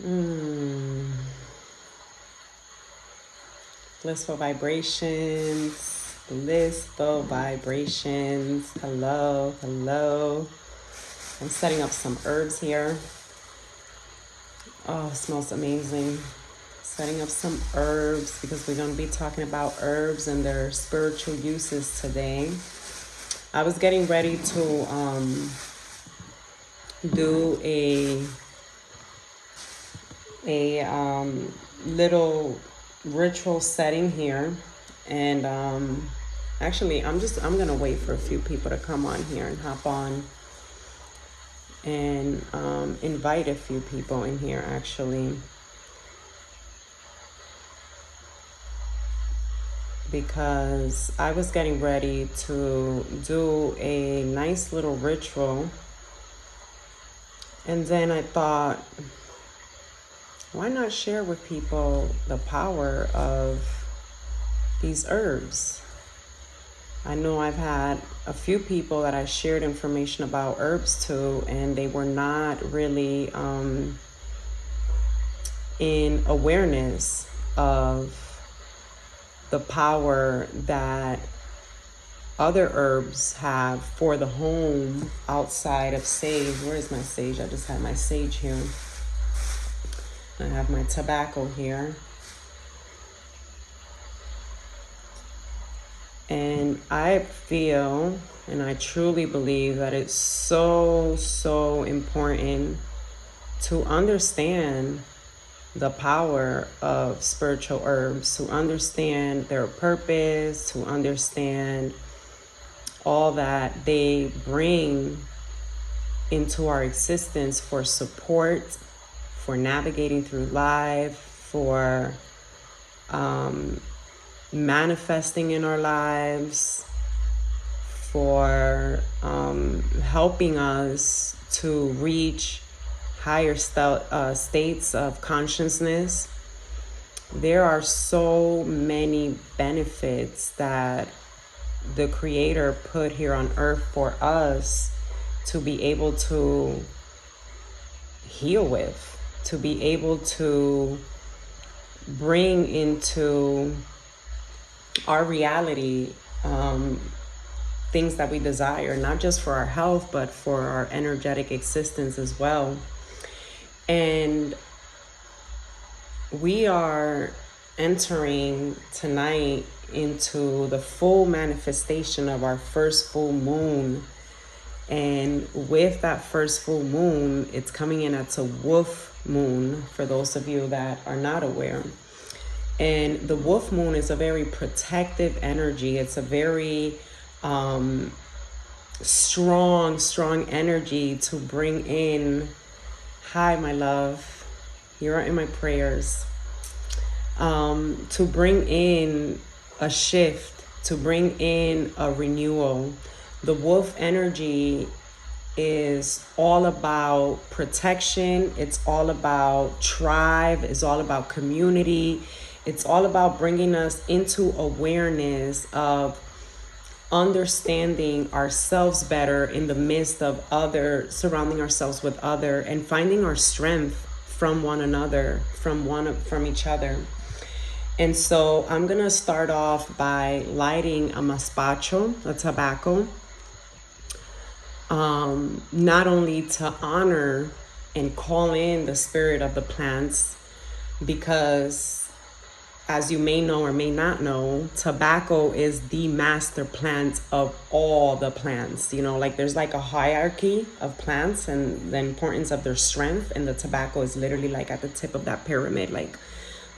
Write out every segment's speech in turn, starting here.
Mm. Blissful vibrations. Blissful vibrations. Hello, hello. I'm setting up some herbs here. Oh, it smells amazing. Setting up some herbs because we're going to be talking about herbs and their spiritual uses today. I was getting ready to do a little ritual setting here, and actually I'm gonna wait for a few people to come on here and hop on and invite a few people in here actually, because I was getting ready to do a nice little ritual, and then I thought, why not share with people the power of these herbs? I know I've had a few people that I shared information about herbs to, and they were not really in awareness of the power that other herbs have for the home outside of sage. Where is my sage? I just had my sage here. I have my tobacco here. And I feel, and I truly believe that it's so, so important to understand the power of spiritual herbs, to understand their purpose, to understand all that they bring into our existence for support, for navigating through life, for manifesting in our lives, for helping us to reach higher states of consciousness. There are so many benefits that the Creator put here on earth for us to be able to heal with, to be able to bring into our reality things that we desire, not just for our health, but for our energetic existence as well. And we are entering tonight into the full manifestation of our first full moon. And with that first full moon, it's coming in as a wolf moon, for those of you that are not aware. And the wolf moon is a very protective energy. It's a very strong energy to bring in. Hi, my love. You are in my prayers. To bring in a shift, to bring in a renewal. The wolf energy is all about protection. It's all about tribe. It's all about community. It's all about bringing us into awareness of understanding ourselves better in the midst of surrounding ourselves with other, and finding our strength from one another, from each other. And so I'm going to start off by lighting a maspacho, a tobacco, not only to honor and call in the spirit of the plants, because as you may know or may not know, tobacco is the master plant of all the plants. You know, like there's like a hierarchy of plants and the importance of their strength, and the tobacco is literally like at the tip of that pyramid. Like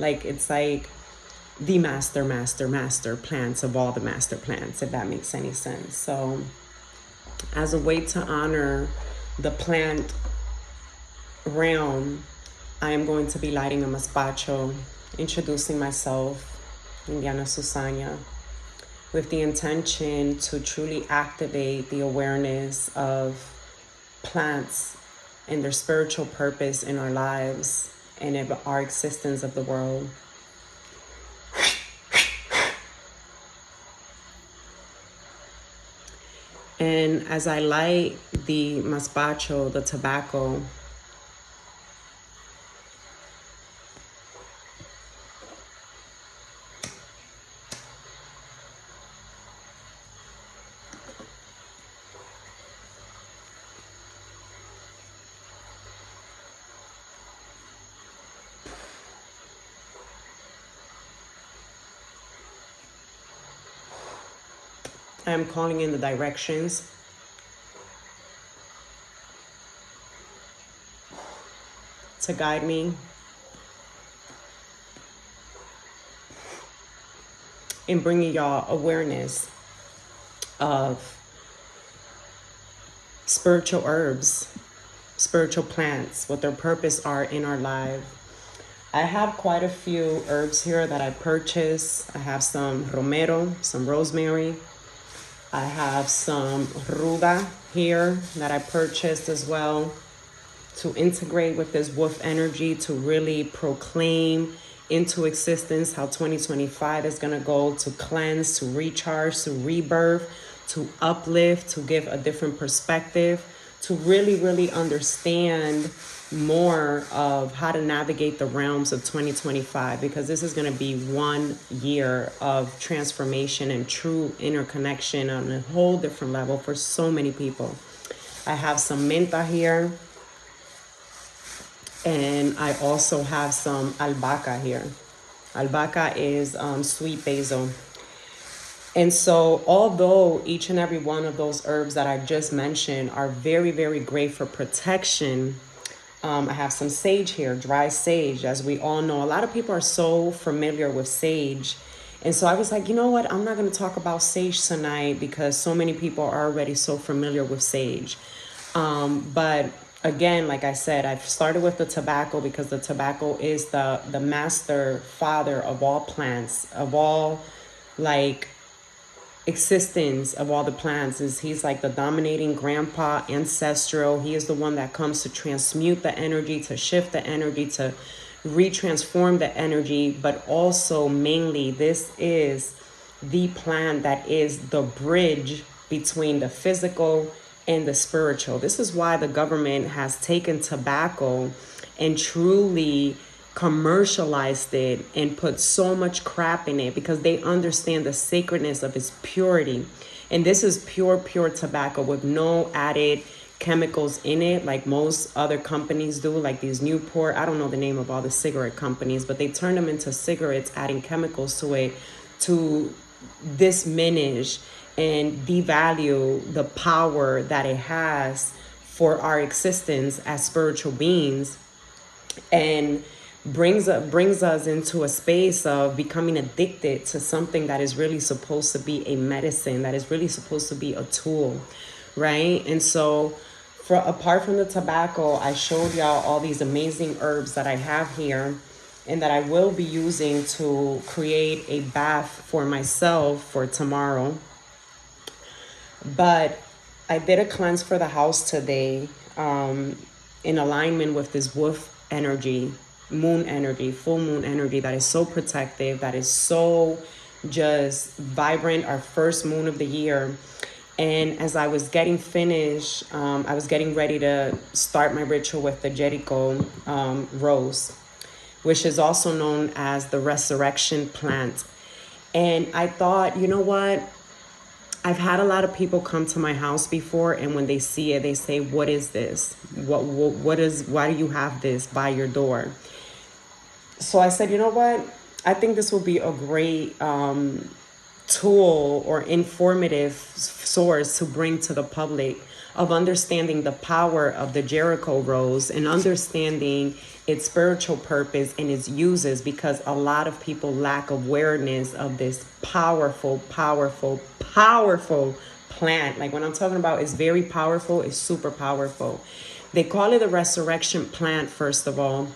it's like the master plants of all the master plants, if that makes any sense. So as a way to honor the plant realm, I am going to be lighting a maspacho, introducing myself, Indiana Susania, with the intention to truly activate the awareness of plants and their spiritual purpose in our lives and in our existence of the world. And as I light the maspacho, the tobacco, I am calling in the directions to guide me in bringing y'all awareness of spiritual herbs, spiritual plants, what their purpose are in our life. I have quite a few herbs here that I purchased. I have some romero, some rosemary. I have some ruda here that I purchased as well to integrate with this wolf energy to really proclaim into existence how 2025 is going to go, to cleanse, to recharge, to rebirth, to uplift, to give a different perspective, to really, really understand more of how to navigate the realms of 2025, because this is going to be 1 year of transformation and true interconnection on a whole different level for so many people. I have some menta here, and I also have some albahaca here. Albahaca is sweet basil. And so although each and every one of those herbs that I just mentioned are very, very great for protection, I have some sage here, dry sage. As we all know, a lot of people are so familiar with sage. And so I was like, you know what? I'm not going to talk about sage tonight because so many people are already so familiar with sage. But again, like I said, I've started with the tobacco because the tobacco is the master father of all plants, of all like existence of all the plants. He's like the dominating grandpa, ancestral. He is the one that comes to transmute the energy, to shift the energy, to retransform the energy. But also mainly this is the plant that is the bridge between the physical and the spiritual. This is why the government has taken tobacco and truly commercialized it and put so much crap in it, because they understand the sacredness of its purity. And this is pure tobacco with no added chemicals in it like most other companies do, like these Newport. I don't know the name of all the cigarette companies, but they turn them into cigarettes, adding chemicals to it to diminish and devalue the power that it has for our existence as spiritual beings, and brings us into a space of becoming addicted to something that is really supposed to be a medicine, that is really supposed to be a tool, right? And so apart from the tobacco, I showed y'all all these amazing herbs that I have here and that I will be using to create a bath for myself for tomorrow. But I did a cleanse for the house today, in alignment with this wolf energy, moon energy, full moon energy that is so protective, that is so just vibrant, our first moon of the year. And as I was getting finished, I was getting ready to start my ritual with the Jericho Rose, which is also known as the resurrection plant. And I thought, you know what? I've had a lot of people come to my house before, and when they see it, they say, what is this? Why do you have this by your door? So I said, you know what? I think this will be a great tool or informative source to bring to the public of understanding the power of the Jericó Rose and understanding its spiritual purpose and its uses, because a lot of people lack awareness of this powerful plant. Like when I'm talking about it's very powerful, it's super powerful. They call it a resurrection plant, first of all.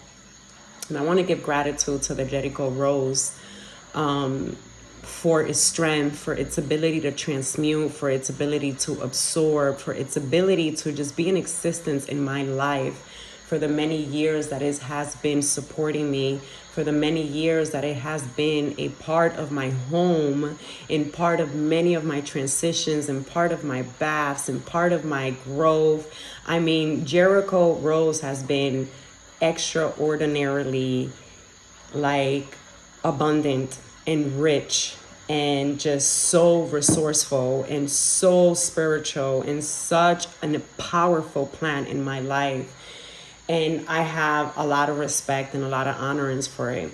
And I want to give gratitude to the Jericó Rose for its strength, for its ability to transmute, for its ability to absorb, for its ability to just be in existence in my life, for the many years that it has been supporting me, for the many years that it has been a part of my home, and part of many of my transitions, and part of my baths, and part of my growth. I mean, Jericó Rose has been extraordinarily like abundant and rich and just so resourceful and so spiritual and such a powerful plant in my life. And I have a lot of respect and a lot of honorance for it.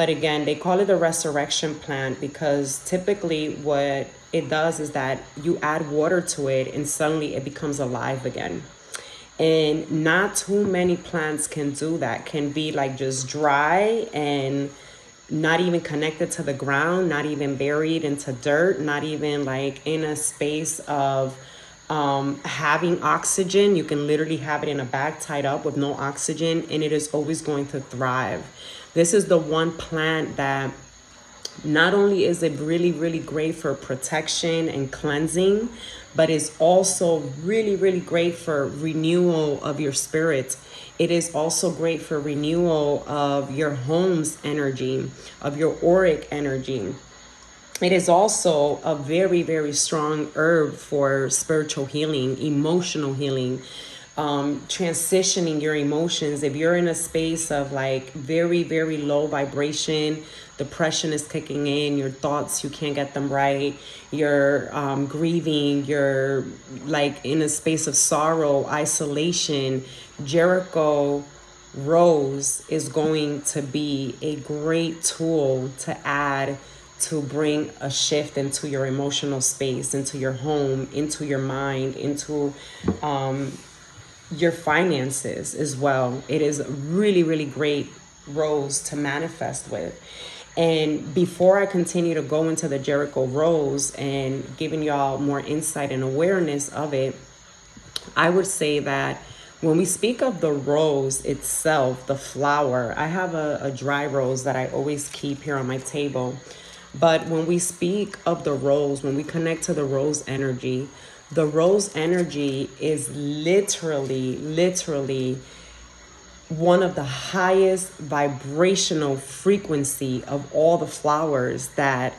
But again, they call it a resurrection plant because typically what it does is that you add water to it and suddenly it becomes alive again. And not too many plants can do that, can be like just dry and not even connected to the ground, not even buried into dirt, not even like in a space of having oxygen. You can literally have it in a bag tied up with no oxygen, and it is always going to thrive. This is the one plant that not only is it really, really great for protection and cleansing, but is also really, really great for renewal of your spirit. It is also great for renewal of your home's energy, of your auric energy. It is also a very, very strong herb for spiritual healing, emotional healing, transitioning your emotions. If you're in a space of like very, very low vibration, depression is kicking in, your thoughts, you can't get them right, you're grieving, you're like in a space of sorrow, isolation, Jericho Rose is going to be a great tool to add to bring a shift into your emotional space, into your home, into your mind, into your finances as well. It is a really, really great rose to manifest with. And before I continue to go into the Jericho Rose and giving y'all more insight and awareness of it, I would say that when we speak of the rose itself, the flower, I have a dry rose that I always keep here on my table. But when we speak of the rose, when we connect to the rose energy is literally one of the highest vibrational frequency of all the flowers that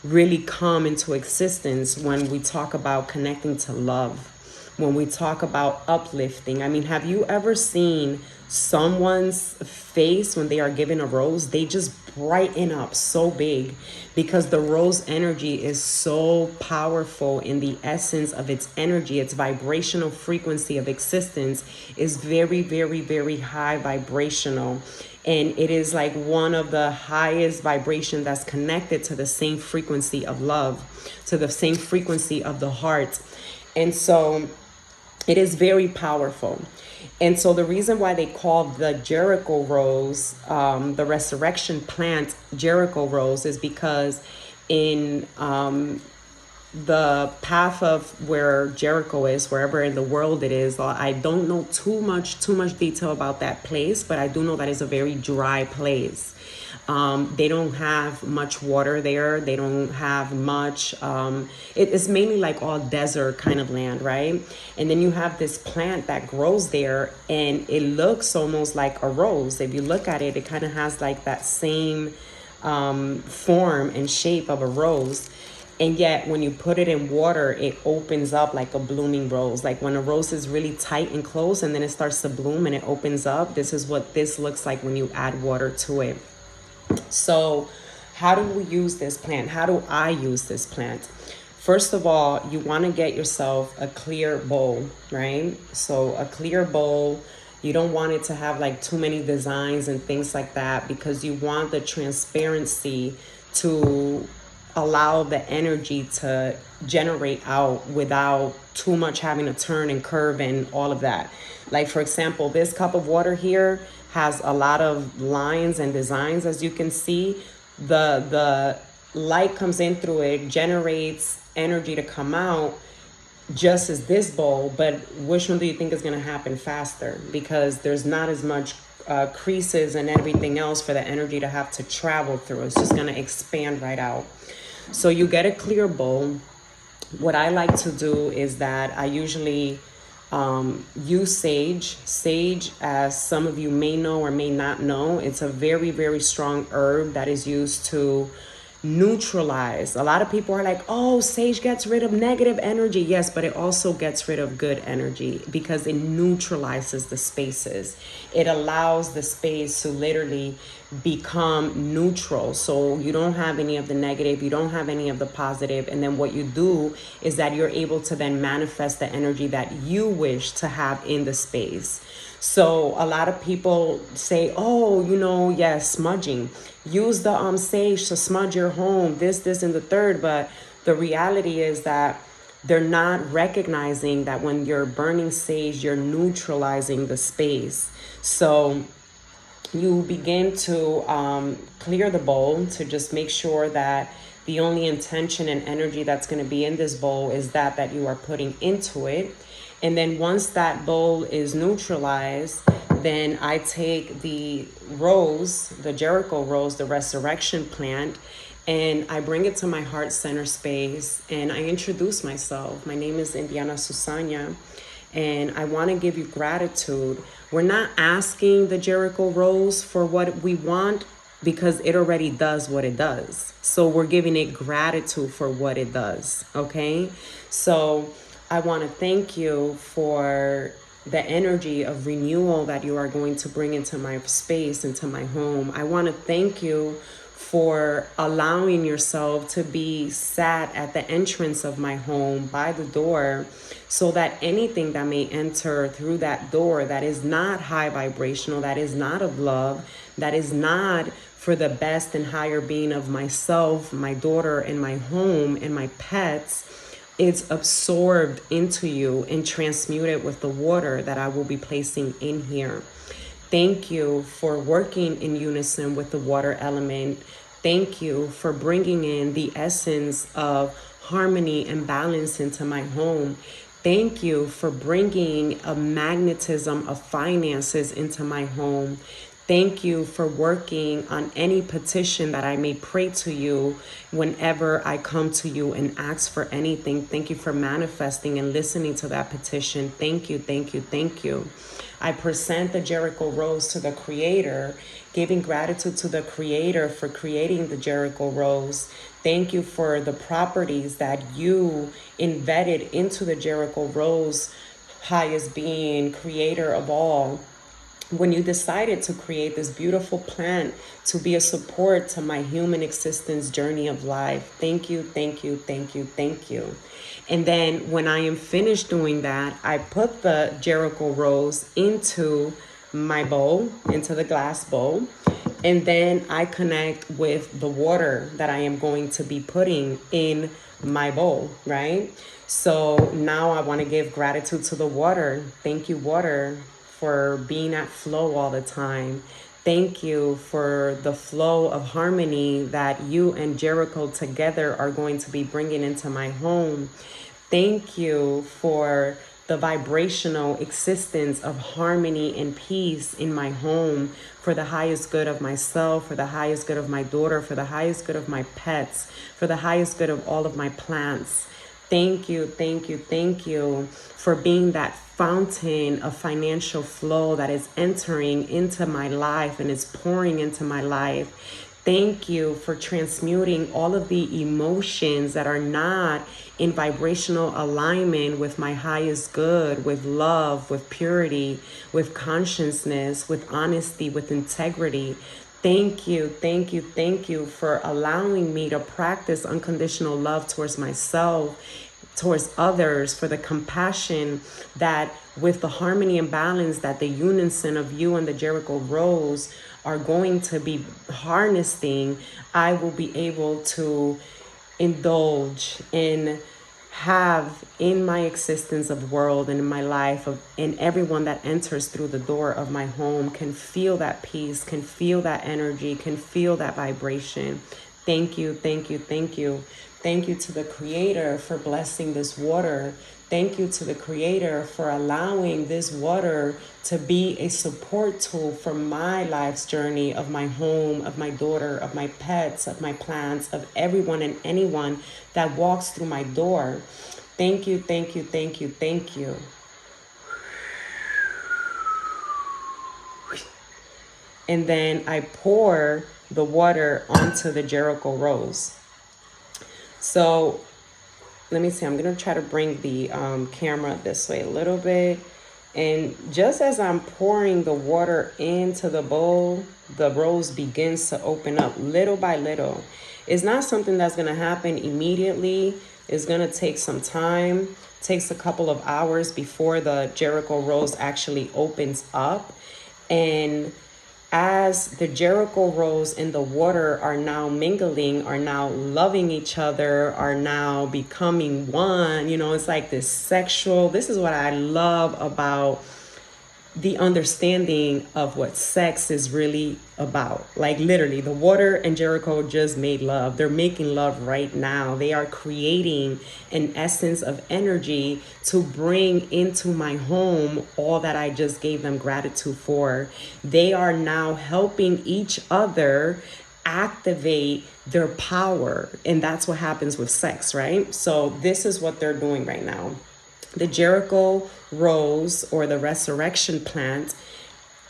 really come into existence when we talk about connecting to love, when we talk about uplifting. I mean, have you ever seen someone's face when they are given a rose? They just brighten up so big because the rose energy is so powerful in the essence of its energy. Its vibrational frequency of existence is very, very, very high vibrational. And it is like one of the highest vibration that's connected to the same frequency of love, to the same frequency of the heart. And so it is very powerful. And so the reason why they call the Jericho Rose, the resurrection plant Jericho Rose, is because in the path of where Jericho is, wherever in the world it is, I don't know too much detail about that place, but I do know that it's a very dry place. They don't have much water there. They don't have much. It is mainly like all desert kind of land, right? And then you have this plant that grows there and it looks almost like a rose. If you look at it, it kind of has like that same form and shape of a rose. And yet when you put it in water, it opens up like a blooming rose. Like when a rose is really tight and close and then it starts to bloom and it opens up, this is what this looks like when you add water to it. So how do we use this plant? How do I use this plant? First of all, you want to get yourself a clear bowl, right? So a clear bowl, you don't want it to have like too many designs and things like that because you want the transparency to allow the energy to generate out without too much having to turn and curve and all of that. Like for example, this cup of water here has a lot of lines and designs, as you can see. The light comes in through it, generates energy to come out just as this bowl, but which one do you think is going to happen faster? Because there's not as much creases and everything else for the energy to have to travel through. It's just going to expand right out. So you get a clear bowl. What I like to do is that I usually use sage. Sage, as some of you may know or may not know, it's a very, very strong herb that is used to neutralize. A lot of people are like, oh, sage gets rid of negative energy. Yes, but it also gets rid of good energy because it neutralizes the spaces. It allows the space to literally become neutral. So you don't have any of the negative, you don't have any of the positive. And then what you do is that you're able to then manifest the energy that you wish to have in the space. So a lot of people say, oh, yes, smudging. use the sage to smudge your home, this, and the third. But the reality is that they're not recognizing that when you're burning sage, you're neutralizing the space. So you begin to clear the bowl to just make sure that the only intention and energy that's going to be in this bowl is that you are putting into it. And then once that bowl is neutralized, then I take the rose, the Jericho Rose, the resurrection plant, and I bring it to my heart center space and I introduce myself. My name is Indiana Susanya, and I want to give you gratitude. We're not asking the Jericho Rose for what we want because it already does what it does. So we're giving it gratitude for what it does, okay? So I want to thank you for the energy of renewal that you are going to bring into my space, into my home. I want to thank you for allowing yourself to be sat at the entrance of my home by the door, so that anything that may enter through that door that is not high vibrational, that is not of love, that is not for the best and higher being of myself, my daughter, and my home, and my pets, it's absorbed into you and transmuted with the water that I will be placing in here. Thank you for working in unison with the water element. Thank you for bringing in the essence of harmony and balance into my home. Thank you for bringing a magnetism of finances into my home. Thank you for working on any petition that I may pray to you whenever I come to you and ask for anything. Thank you for manifesting and listening to that petition. Thank you, thank you, thank you. I present the Jericho Rose to the Creator, giving gratitude to the Creator for creating the Jericho Rose. Thank you for the properties that you embedded into the Jericho Rose, highest being, creator of all, when you decided to create this beautiful plant to be a support to my human existence journey of life. Thank you, thank you, thank you, thank you. And then when I am finished doing that, I put the Jericho Rose into my bowl, into the glass bowl. And then I connect with the water that I am going to be putting in my bowl, right? So now I want to give gratitude to the water. Thank you, water, for being at flow all the time. Thank you for the flow of harmony that you and Jericho together are going to be bringing into my home. Thank you for the vibrational existence of harmony and peace in my home, for the highest good of myself, for the highest good of my daughter, for the highest good of my pets, for the highest good of all of my plants. Thank you, thank you, thank you for being that fountain of financial flow that is entering into my life and is pouring into my life. Thank you for transmuting all of the emotions that are not in vibrational alignment with my highest good, with love, with purity, with consciousness, with honesty, with integrity. Thank you, thank you, thank you for allowing me to practice unconditional love towards myself, towards others, for the compassion that with the harmony and balance that the unison of you and the Jericho Rose are going to be harnessing, I will be able to indulge in have in my existence of world and in my life and everyone that enters through the door of my home can feel that peace, can feel that energy, can feel that vibration. Thank you, thank you, thank you. Thank you to the Creator for blessing this water. Thank you to the Creator for allowing this water to be a support tool for my life's journey of my home, of my daughter, of my pets, of my plants, of everyone and anyone that walks through my door. Thank you, thank you, thank you, thank you. And then I pour the water onto the Jericho Rose. So let me see, I'm going to try to bring the camera this way a little bit. And just as I'm pouring the water into the bowl, the rose begins to open up little by little. It's not something that's going to happen immediately. It's going to take some time. It takes a couple of hours before the Jericho Rose actually opens up. And as the Jericho Rose and the water are now mingling, are now loving each other, are now becoming one, it's like this sexual. This is what I love about the understanding of what sex is really about. Like literally, the water and Jericho just made love. They're making love right now. They are creating an essence of energy to bring into my home all that I just gave them gratitude for. They are now helping each other activate their power. And that's what happens with sex, right? So this is what they're doing right now. The Jericho Rose, or the resurrection plant,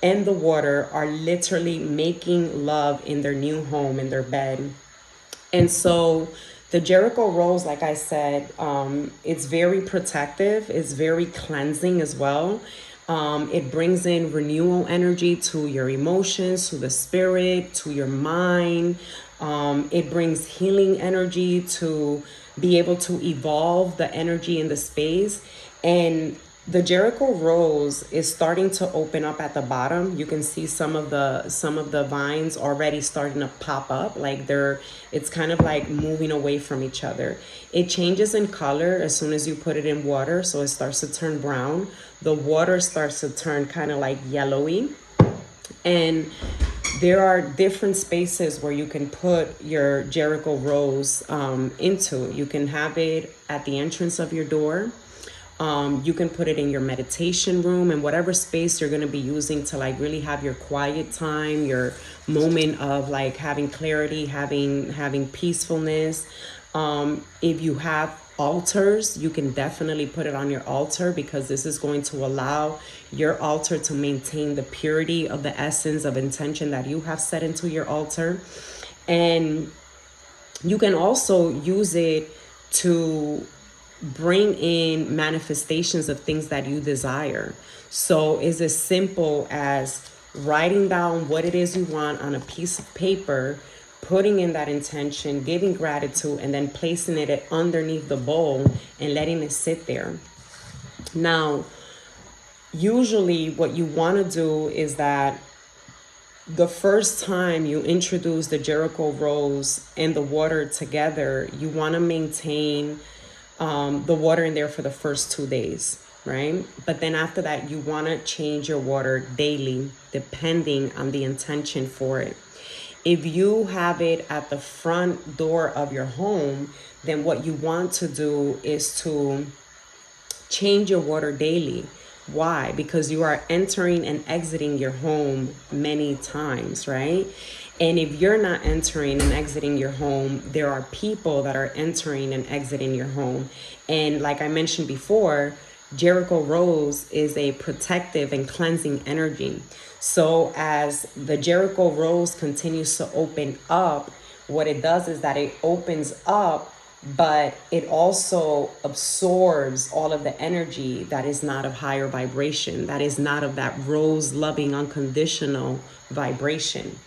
and the water are literally making love in their new home, in their bed. And so the Jericho Rose, like I said, it's very protective. It's very cleansing as well. It brings in renewal energy to your emotions, to the spirit, to your mind. It brings healing energy to be able to evolve the energy in the space. And the Jericho Rose is starting to open up at the bottom. You can see some of the vines already starting to pop up. Like it's kind of like moving away from each other. It changes in color as soon as you put it in water. So it starts to turn brown. The water starts to turn kind of like yellowy. And there are different spaces where you can put your Jericho Rose into. You can have it at the entrance of your door. You can put it in your meditation room, and whatever space you're going to be using to like really have your quiet time, your moment of like having clarity, having peacefulness. If you have altars, you can definitely put it on your altar, because this is going to allow your altar to maintain the purity of the essence of intention that you have set into your altar. And you can also use it to bring in manifestations of things that you desire. So it's as simple as writing down what it is you want on a piece of paper, putting in that intention, giving gratitude, and then placing it underneath the bowl and letting it sit there. Now, usually what you want to do is that the first time you introduce the Jericho Rose and the water together, you want to maintain the water in there for the first 2 days, right? But then after that, you want to change your water daily, depending on the intention for it. If you have it at the front door of your home, then what you want to do is to change your water daily. Why? Because you are entering and exiting your home many times, right? And if you're not entering and exiting your home, there are people that are entering and exiting your home. And like I mentioned before, Jericho Rose is a protective and cleansing energy. So as the Jericho Rose continues to open up, what it does is that it opens up, but it also absorbs all of the energy that is not of higher vibration, that is not of that rose loving unconditional vibration,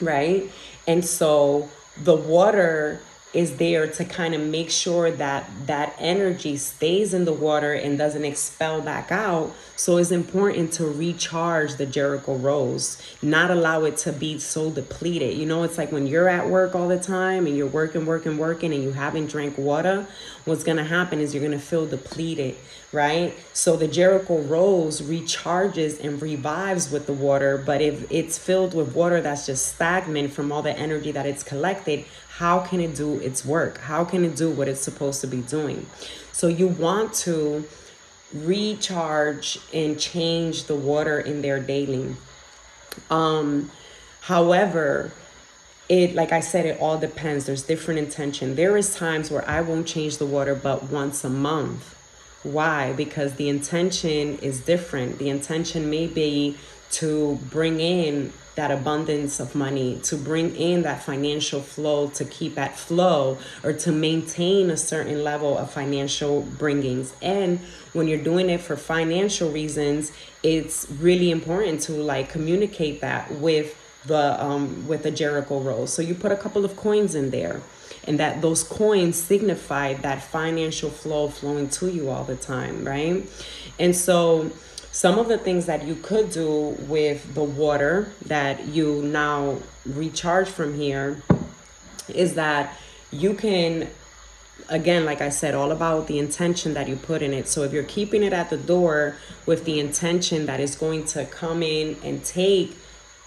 right? And so the water is there to kind of make sure that that energy stays in the water and doesn't expel back out. So it's important to recharge the Jericho Rose, not allow it to be so depleted. It's like when you're at work all the time and you're working, and you haven't drank water, what's going to happen is you're going to feel depleted, right? So the Jericho Rose recharges and revives with the water. But if it's filled with water that's just stagnant from all the energy that it's collected, how can it do its work? How can it do what it's supposed to be doing? So you want to recharge and change the water in there daily. However, like I said, it all depends. There's different intention. There is times where I won't change the water but once a month. Why? Because the intention is different. The intention may be to bring in that abundance of money, to bring in that financial flow, to keep at flow, or to maintain a certain level of financial bringings. And when you're doing it for financial reasons, it's really important to like communicate that with the Jericho Rose. So you put a couple of coins in there, and that those coins signify that financial flow flowing to you all the time, right? And so Some of the things that you could do with the water that you now recharge from here is that you can, again, like I said, all about the intention that you put in it. So if you're keeping it at the door with the intention that it's going to come in and take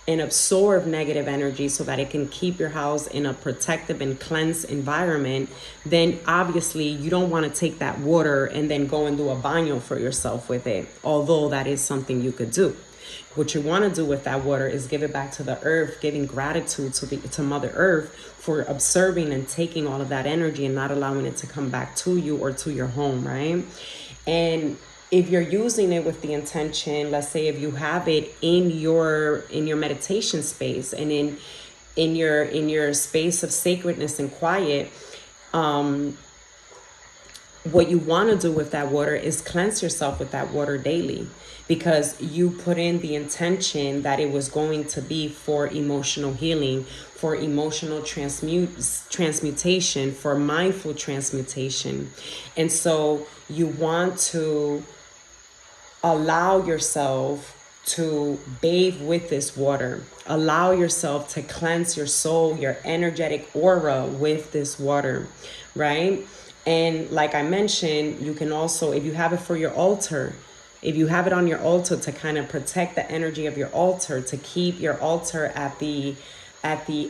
and absorb negative energy so that it can keep your house in a protective and cleansed environment, then obviously you don't want to take that water and then go and do a baño for yourself with it, although that is something you could do. What you want to do with that water is give it back to the earth, giving gratitude to Mother Earth for absorbing and taking all of that energy and not allowing it to come back to you or to your home, right? And if you're using it with the intention, let's say if you have it in your meditation space and in your space of sacredness and quiet, what you want to do with that water is cleanse yourself with that water daily, because you put in the intention that it was going to be for emotional healing, for emotional transmutation, for mindful transmutation. And so you want to allow yourself to bathe with this water. Allow yourself to cleanse your soul, your energetic aura with this water, right? And like I mentioned, you can also, if you have it for your altar, if you have it on your altar to kind of protect the energy of your altar, to keep your altar at the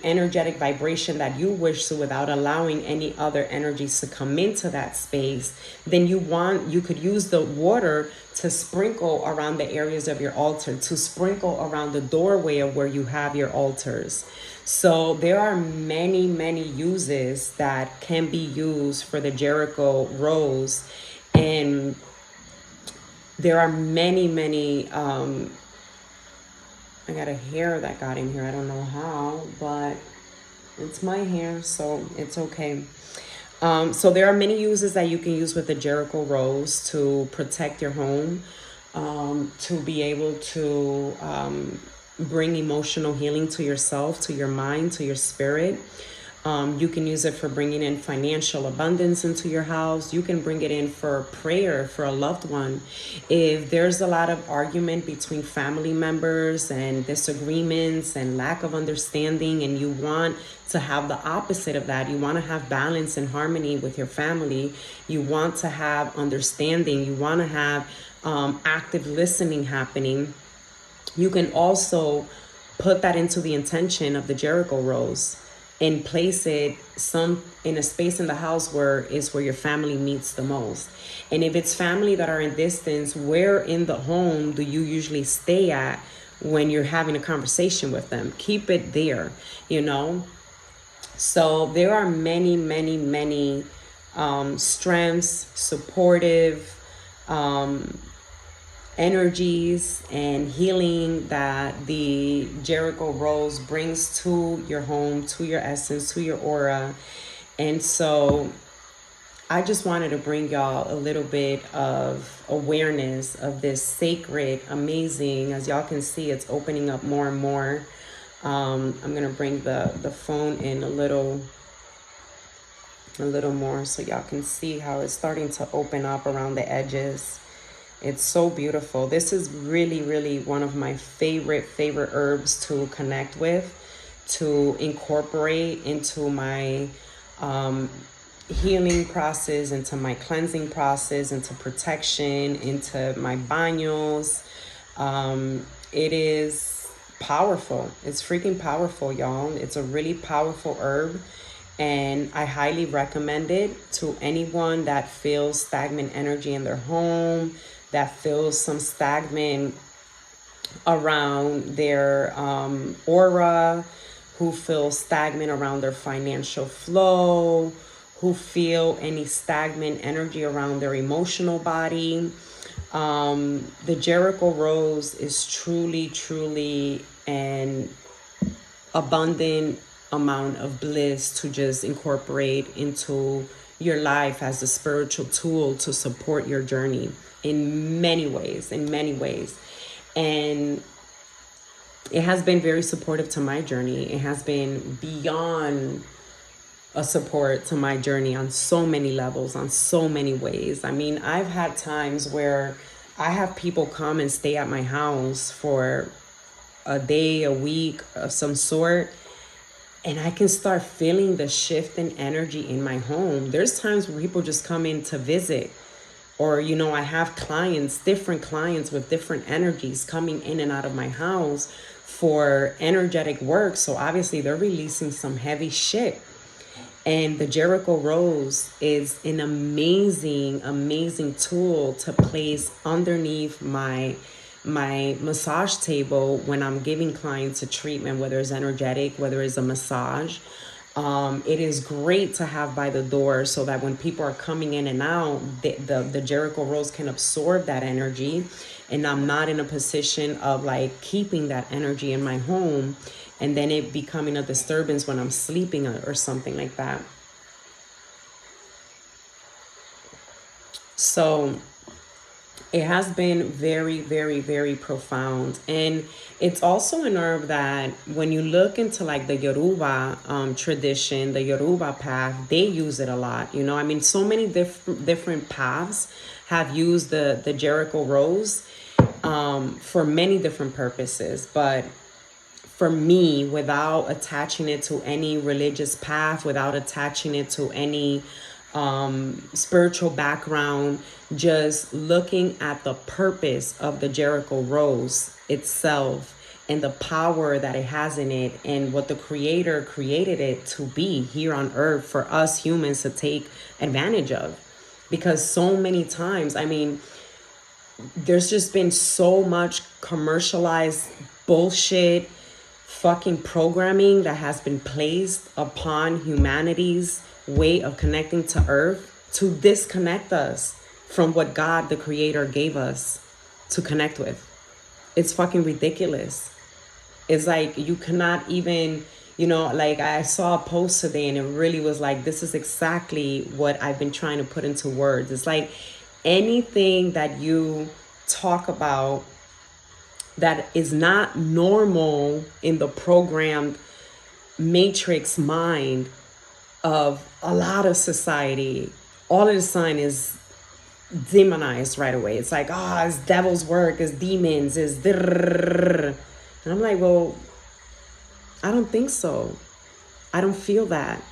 energetic vibration that you wish to, without allowing any other energies to come into that space, then you could use the water to sprinkle around the areas of your altar, to sprinkle around the doorway of where you have your altars. So there are many, many uses that can be used for the Jericho Rose. And there are many, many, I got a hair that got in here. I don't know how, but it's my hair, so it's okay. So there are many uses that you can use with the Jericho Rose to protect your home, to be able to bring emotional healing to yourself, to your mind, to your spirit. You can use it for bringing in financial abundance into your house. You can bring it in for prayer for a loved one. If there's a lot of argument between family members and disagreements and lack of understanding, and you want to have the opposite of that, you want to have balance and harmony with your family, you want to have understanding, you want to have active listening happening, you can also put that into the intention of the Jericho Rose and place it in a space in the house where your family meets the most. And if it's family that are in distance, where in the home do you usually stay at when you're having a conversation with them? Keep it there, So there are many, many, many strengths, supportive energies and healing that the Jericho Rose brings to your home, to your essence, to your aura. And so I just wanted to bring y'all a little bit of awareness of this sacred, amazing, as y'all can see, it's opening up more and more. I'm going to bring the phone in a little more so y'all can see how it's starting to open up around the edges. It's so beautiful. This is really, really one of my favorite herbs to connect with, to incorporate into my healing process, into my cleansing process, into protection, into my baños. It is powerful. It's freaking powerful, y'all. It's a really powerful herb. And I highly recommend it to anyone that feels stagnant energy in their home, that feels some stagnant around their aura, who feel stagnant around their financial flow, who feel any stagnant energy around their emotional body. The Jericho Rose is truly, truly an abundant amount of bliss to just incorporate into your life as a spiritual tool to support your journey in many ways. And it has been very supportive to my journey. It has been beyond a support to my journey on so many levels, on so many ways. I mean, I've had times where I have people come and stay at my house for a day, a week of some sort, and I can start feeling the shift in energy in my home. There's times where people just come in to visit, or, you know, I have clients, different clients with different energies coming in and out of my house for energetic work. So obviously they're releasing some heavy shit. And the Jericho Rose is an amazing, amazing tool to place underneath my massage table when I'm giving clients a treatment, whether it's energetic, whether it's a massage. It is great to have by the door so that when people are coming in and out, the Jericho Rose can absorb that energy, and I'm not in a position of like keeping that energy in my home and then it becoming a disturbance when I'm sleeping or something like that. So it has been very, very, very profound. And it's also an herb that when you look into like the Yoruba tradition, the Yoruba path, they use it a lot. You know, I mean, so many different paths have used the Jericho Rose for many different purposes. But for me, without attaching it to any religious path, without attaching it to any spiritual background, just looking at the purpose of the Jericho Rose itself and the power that it has in it and what the creator created it to be here on earth for us humans to take advantage of. Because so many times, I mean, there's just been so much commercialized bullshit, fucking programming that has been placed upon humanity's way of connecting to earth to disconnect us from what God, the creator, gave us to connect with. It's fucking ridiculous. It's like you cannot even, you know, like I saw a post today and it really was like, this is exactly what I've been trying to put into words. It's like anything that you talk about that is not normal in the programmed matrix mind of a lot of society, all of the sign is demonized right away. It's like, it's devil's work, it's demons, it's and I'm like, well, I don't think so. I don't feel that.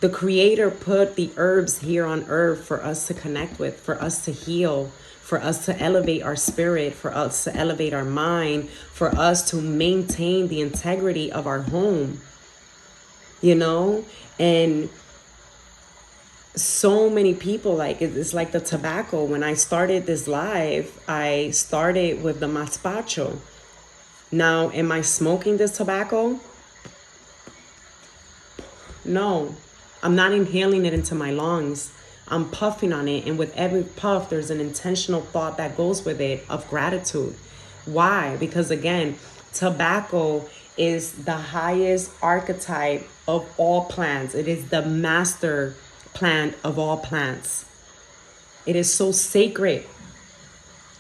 The creator put the herbs here on earth for us to connect with, for us to heal, for us to elevate our spirit, for us to elevate our mind, for us to maintain the integrity of our home, you know? And so many people, like, it's like the tobacco. When I started this live, I started with the maspacho. Now, am I smoking this tobacco? No, I'm not inhaling it into my lungs. I'm puffing on it, and with every puff, there's an intentional thought that goes with it of gratitude. Why? Because again, tobacco is the highest archetype of all plants. It is the master plant of all plants. It is so sacred.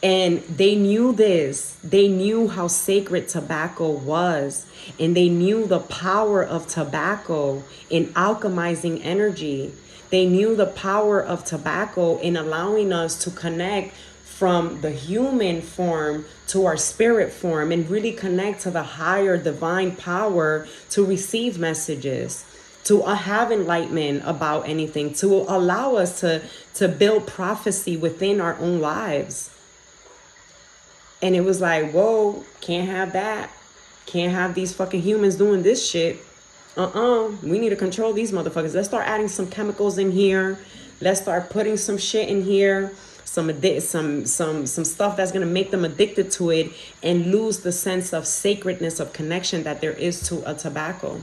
And they knew this. They knew how sacred tobacco was. And they knew the power of tobacco in alchemizing energy. They knew the power of tobacco in allowing us to connect from the human form to our spirit form and really connect to the higher divine power to receive messages, to have enlightenment about anything, to allow us to build prophecy within our own lives. And it was like, whoa, can't have that. Can't have these fucking humans doing this shit. We need to control these motherfuckers. Let's start adding some chemicals in here. Let's start putting some shit in here. Some stuff that's gonna make them addicted to it and lose the sense of sacredness of connection that there is to a tobacco.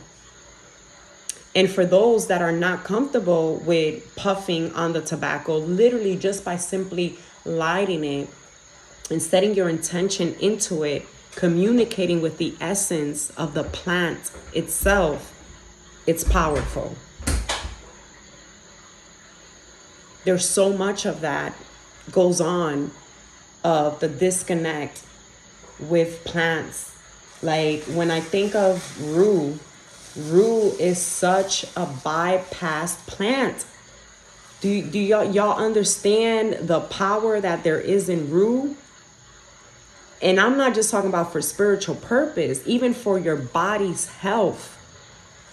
And for those that are not comfortable with puffing on the tobacco, literally just by simply lighting it and setting your intention into it, communicating with the essence of the plant itself, it's powerful. There's so much of that goes on of the disconnect with plants. Like when I think of rue is such a bypassed plant. Do y'all understand the power that there is in rue? And I'm not just talking about for spiritual purpose, even for your body's health.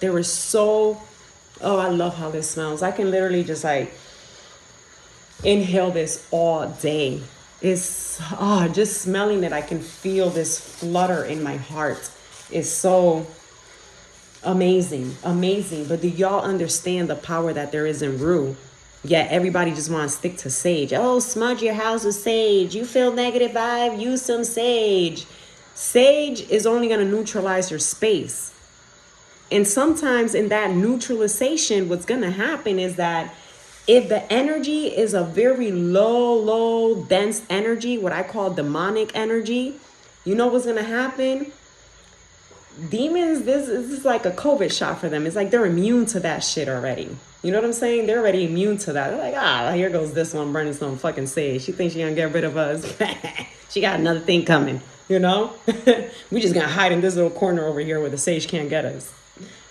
There is so, oh, I love how this smells. I can literally just like inhale this all day. It's, just smelling it, I can feel this flutter in my heart. It's so amazing, amazing. But do y'all understand the power that there is in rue? Yet everybody just wants to stick to sage. Oh, smudge your house with sage. You feel negative vibe, use some sage. Sage is only going to neutralize your space. And sometimes in that neutralization, what's going to happen is that if the energy is a very low, dense energy, what I call demonic energy, you know what's going to happen? Demons, this is like a COVID shot for them. It's like they're immune to that shit already. You know what I'm saying? They're already immune to that. They're like, here goes this one burning some fucking sage. She thinks she gonna get rid of us. She got another thing coming, you know? We just gonna hide in this little corner over here where the sage can't get us.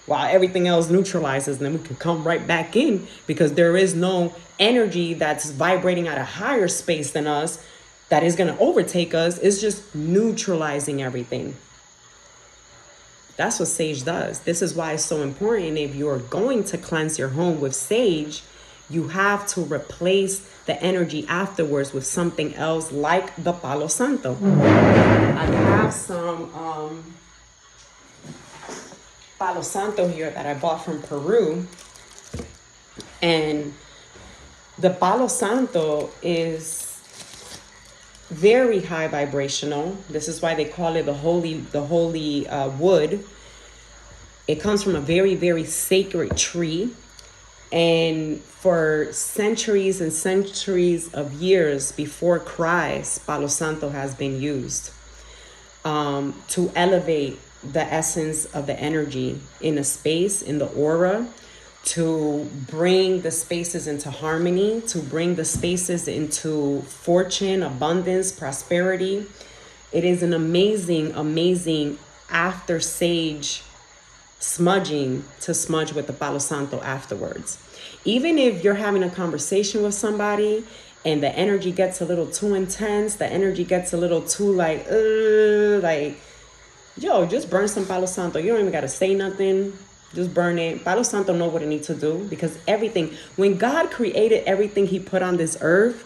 While everything else neutralizes, and then we can come right back in because there is no energy that's vibrating at a higher space than us that is gonna overtake us. It's just neutralizing everything. That's what sage does. This is why it's so important. If you're going to cleanse your home with sage, you have to replace the energy afterwards with something else like the Palo Santo. I have some Palo Santo here that I bought from Peru. And the Palo Santo is very high vibrational. This is why they call it the holy wood. It comes from a very, very sacred tree. And for centuries and centuries of years before Christ, Palo Santo has been used to elevate the essence of the energy in a space, in the aura, to bring the spaces into harmony, to bring the spaces into fortune, abundance, prosperity. It is an amazing, amazing after sage smudging to smudge with the Palo Santo afterwards. Even if you're having a conversation with somebody and the energy gets a little too intense, the energy gets a little too like, yo, just burn some Palo Santo. You don't even got to say nothing. Just burn it. Palo Santo know what it needs to do, because everything, when God created everything he put on this earth,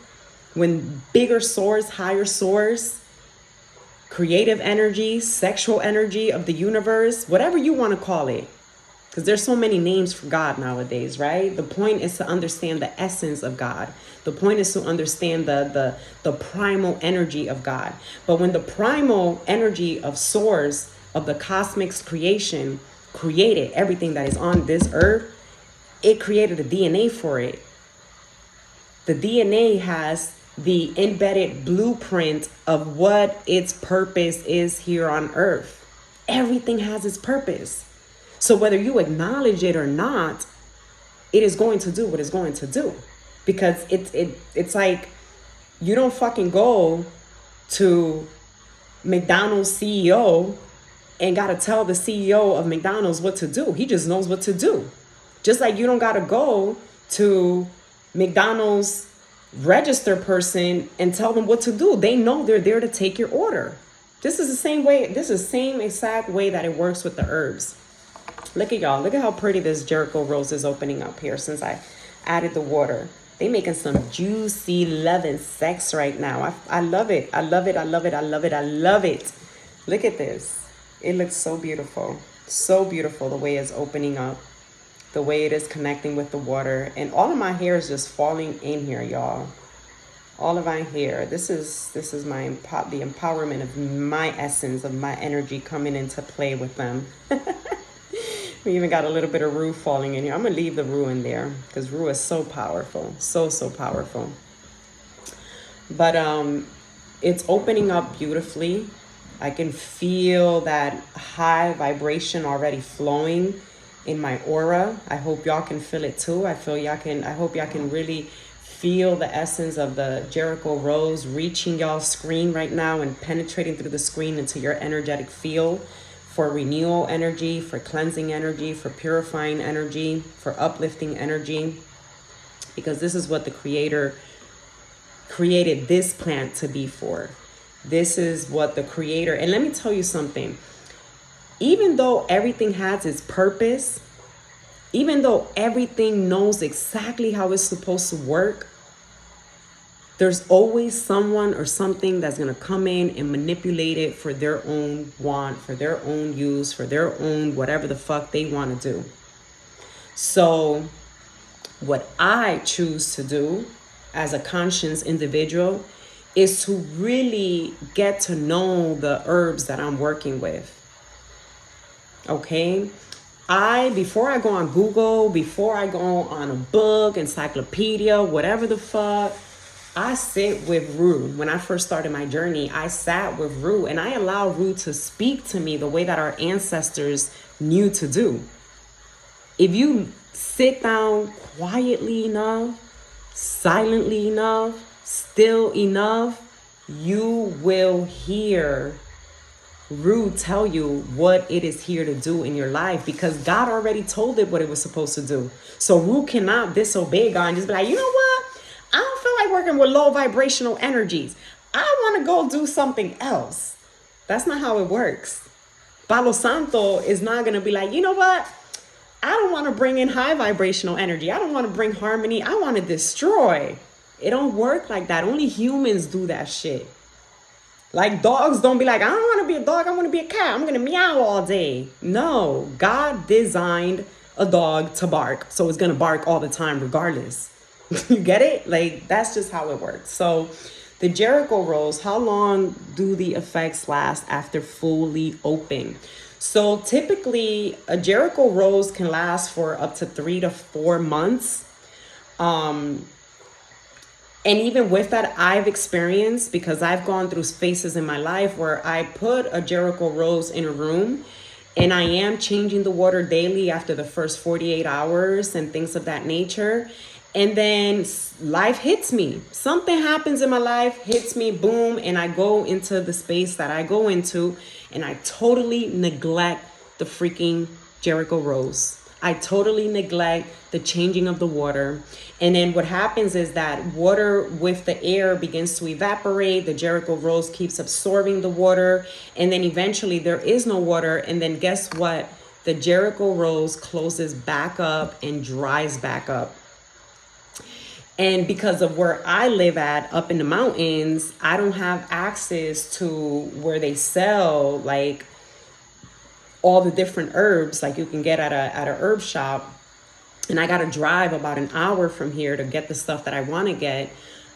when bigger source, higher source, creative energy, sexual energy of the universe, whatever you want to call it, because there's so many names for God nowadays, right? The point is to understand the essence of God. The point is to understand the primal energy of God. But when the primal energy of source of the cosmic's creation created everything that is on this earth, it created a DNA for it. The DNA has the embedded blueprint of what its purpose is here on earth. Everything has its purpose. So whether you acknowledge it or not, it is going to do what it's going to do. Because it's like, you don't fucking go to McDonald's CEO and got to tell the CEO of McDonald's what to do. He just knows what to do. Just like you don't got to go to McDonald's register person and tell them what to do. They know they're there to take your order. This is the same way. This is the same exact way that it works with the herbs. Look at y'all. Look at how pretty this Jericho Rose is opening up here since I added the water. They making some juicy loving sex right now. I love it. I love it. I love it. I love it. I love it. Look at this. It looks so beautiful. So beautiful the way it's opening up. The way it is connecting with the water. And all of my hair is just falling in here, y'all. All of my hair. This is my the empowerment of my essence, of my energy coming into play with them. We even got a little bit of rue falling in here. I'm going to leave the rue in there because rue is so powerful. So powerful. But it's opening up beautifully. I can feel that high vibration already flowing in my aura. I hope y'all can feel it too. I hope y'all can really feel the essence of the Jericho Rose reaching y'all's screen right now and penetrating through the screen into your energetic field for renewal energy, for cleansing energy, for purifying energy, for uplifting energy. because this is what the Creator created this plant to be for. This is what the Creator, and let me tell you something, even though everything has its purpose, even though everything knows exactly how it's supposed to work, there's always someone or something that's going to come in and manipulate it for their own want, for their own use, for their own whatever the fuck they want to do. So what I choose to do as a conscious individual is to really get to know the herbs that I'm working with. Okay? Before I go on Google, before I go on a book, encyclopedia, whatever the fuck, I sit with Rue. When I first started my journey, I sat with Rue and I allowed Rue to speak to me the way that our ancestors knew to do. If you sit down quietly enough, silently enough, still enough, you will hear Rue tell you what it is here to do in your life, because God already told it what it was supposed to do. So Rue cannot disobey God and just be like, you know what? I don't feel like working with low vibrational energies. I want to go do something else. That's not how it works. Palo Santo is not going to be like, you know what? I don't want to bring in high vibrational energy. I don't want to bring harmony. I want to destroy. It don't work like that. Only humans do that shit. Like dogs don't be like, I don't want to be a dog. I want to be a cat. I'm going to meow all day. No, God designed a dog to bark. So it's going to bark all the time regardless. You get it? Like, that's just how it works. So the Jericho Rose, how long do the effects last after fully open? So typically a Jericho Rose can last for up to 3 to 4 months. And even with that, I've experienced, because I've gone through phases in my life where I put a Jericho Rose in a room and I am changing the water daily after the first 48 hours and things of that nature. And then life hits me. Something happens in my life, hits me, boom, and I go into the space that I go into, and I totally neglect the freaking Jericho Rose. I totally neglect the changing of the water. And then what happens is that water with the air begins to evaporate. The Jericho Rose keeps absorbing the water. And then eventually there is no water. And then guess what? The Jericho Rose closes back up and dries back up. And because of where I live at up in the mountains, I don't have access to where they sell like all the different herbs like you can get at a herb shop. And I got to drive about an hour from here to get the stuff that I want to get.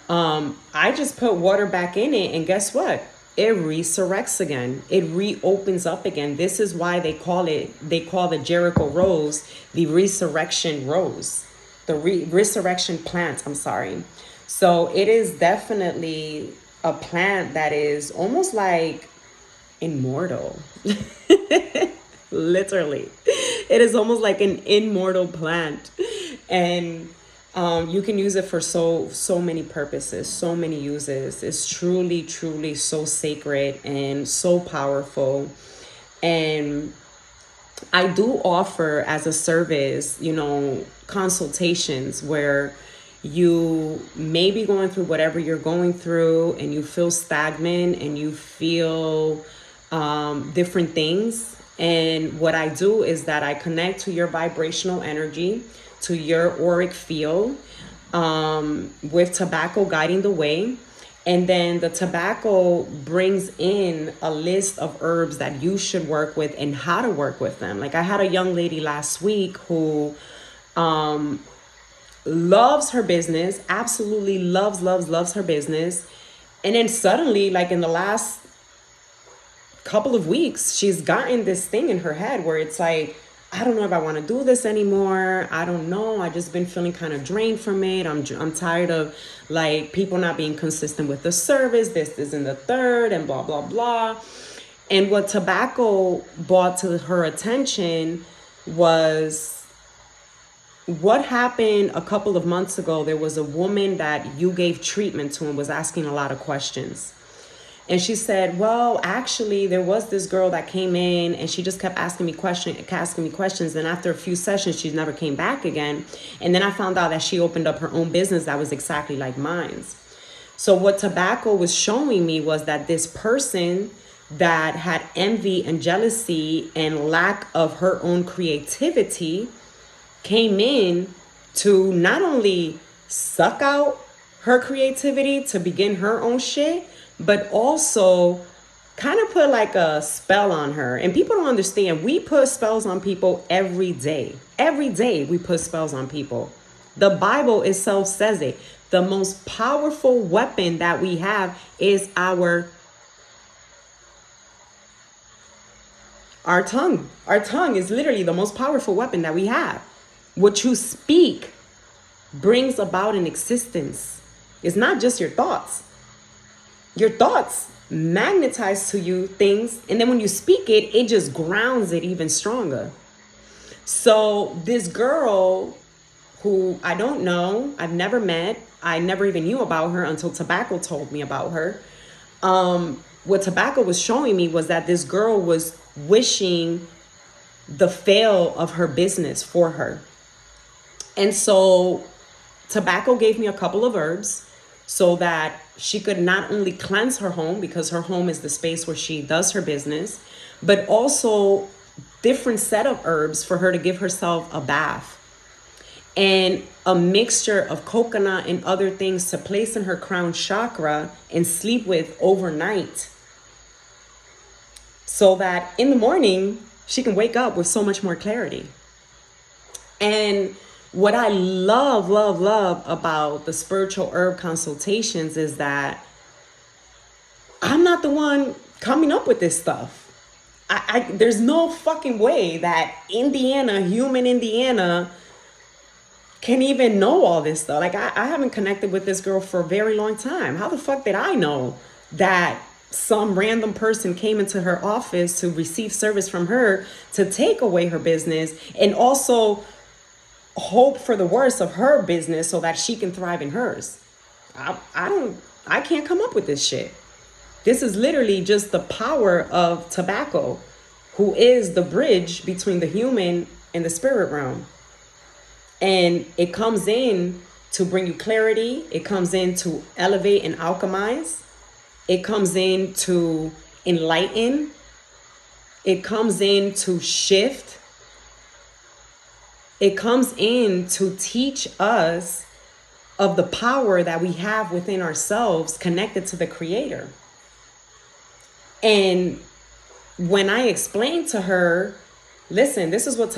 I just put water back in it, and guess what? It resurrects again. It reopens up again. This is why they call the Jericho Rose the resurrection rose. The resurrection plant, I'm sorry. So it is definitely a plant that is almost like immortal. Literally. It is almost like an immortal plant. And you can use it for so many purposes, so many uses. It's truly, truly so sacred and so powerful. And I do offer as a service, consultations where you may be going through whatever you're going through and you feel stagnant and you feel different things. And what I do is that I connect to your vibrational energy, to your auric field, with tobacco guiding the way. And then the tobacco brings in a list of herbs that you should work with and how to work with them. Like I had a young lady last week who loves her business, absolutely loves her business. And then suddenly, like in the last couple of weeks, she's gotten this thing in her head where it's like, I don't know if I want to do this anymore. I don't know. I just been feeling kind of drained from it. I'm tired of like people not being consistent with the service. This and the third and blah, blah, blah. And what tobacco brought to her attention was what happened a couple of months ago. There was a woman that you gave treatment to and was asking a lot of questions. And she said, well, actually, there was this girl that came in and she just kept asking me questions. And after a few sessions, she never came back again. And then I found out that she opened up her own business that was exactly like mine's. So what tobacco was showing me was that this person that had envy and jealousy and lack of her own creativity came in to not only suck out her creativity to begin her own shit, but also kind of put like a spell on her. And people don't understand, we put spells on people every day. Every day we put spells on people. The Bible itself says it. The most powerful weapon that we have is our tongue. Our tongue is literally the most powerful weapon that we have. What you speak brings about an existence. It's not just your thoughts. Your thoughts magnetize to you things, and then when you speak it, it just grounds it even stronger. So this girl who I don't know, I've never met, I never even knew about her until Tobacco told me about her. What Tobacco was showing me was that this girl was wishing the fail of her business for her. And so Tobacco gave me a couple of herbs so that she could not only cleanse her home, because her home is the space where she does her business, but also different set of herbs for her to give herself a bath, and a mixture of coconut and other things to place in her crown chakra and sleep with overnight, so that in the morning she can wake up with so much more clarity. And what I love about the spiritual herb consultations is that I'm not the one coming up with this stuff. There's no fucking way that human Indiana can even know all this stuff. Like I haven't connected with this girl for a very long time. How the fuck did I know that some random person came into her office to receive service from her to take away her business and also hope for the worst of her business so that she can thrive in hers? I can't come up with this shit. This is literally just the power of Tobacco, who is the bridge between the human and the spirit realm. And it comes in to bring you clarity. It comes in to elevate and alchemize. It comes in to enlighten. It comes in to shift. It comes in to teach us of the power that we have within ourselves connected to the Creator. And when I explained to her, listen, this is what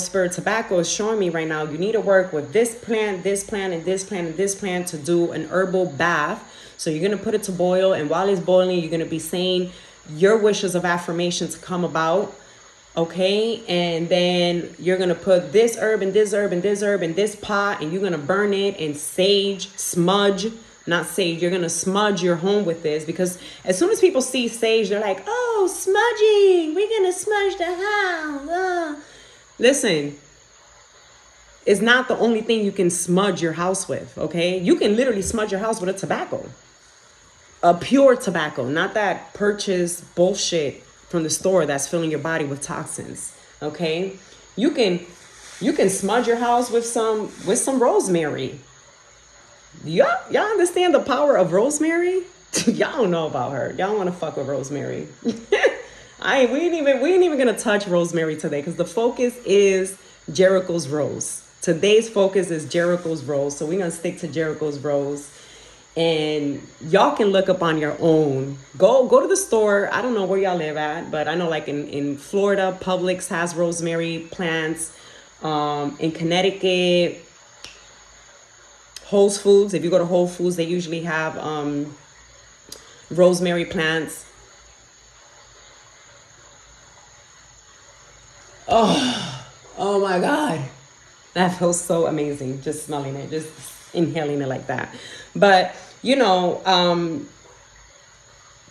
Spirit Tobacco is showing me right now. You need to work with this plant, this plant, and this plant, and this plant to do an herbal bath. So you're going to put it to boil. And while it's boiling, you're going to be saying your wishes of affirmation to come about. Okay, and then you're going to put this herb and this herb and this herb in this pot, and you're going to burn it and you're going to smudge your home with this, because as soon as people see sage, they're like, oh, smudging, we're going to smudge the house. Listen, it's not the only thing you can smudge your house with, okay? You can literally smudge your house with a tobacco, a pure tobacco, not that purchased bullshit from the store that's filling your body with toxins. Okay, you can smudge your house with some rosemary. Y'all understand the power of rosemary? Y'all don't know about her. Y'all want to fuck with rosemary. We ain't even gonna touch rosemary today, because the focus is Jericho's Rose. Today's focus is Jericho's Rose, so we're gonna stick to Jericho's Rose. And y'all can look up on your own. Go to the store. I don't know where y'all live at, but I know like in Florida, Publix has rosemary plants. In Connecticut, Whole Foods, if you go to Whole Foods, they usually have rosemary plants. Oh my God. That feels so amazing, just smelling it, just inhaling it like that. But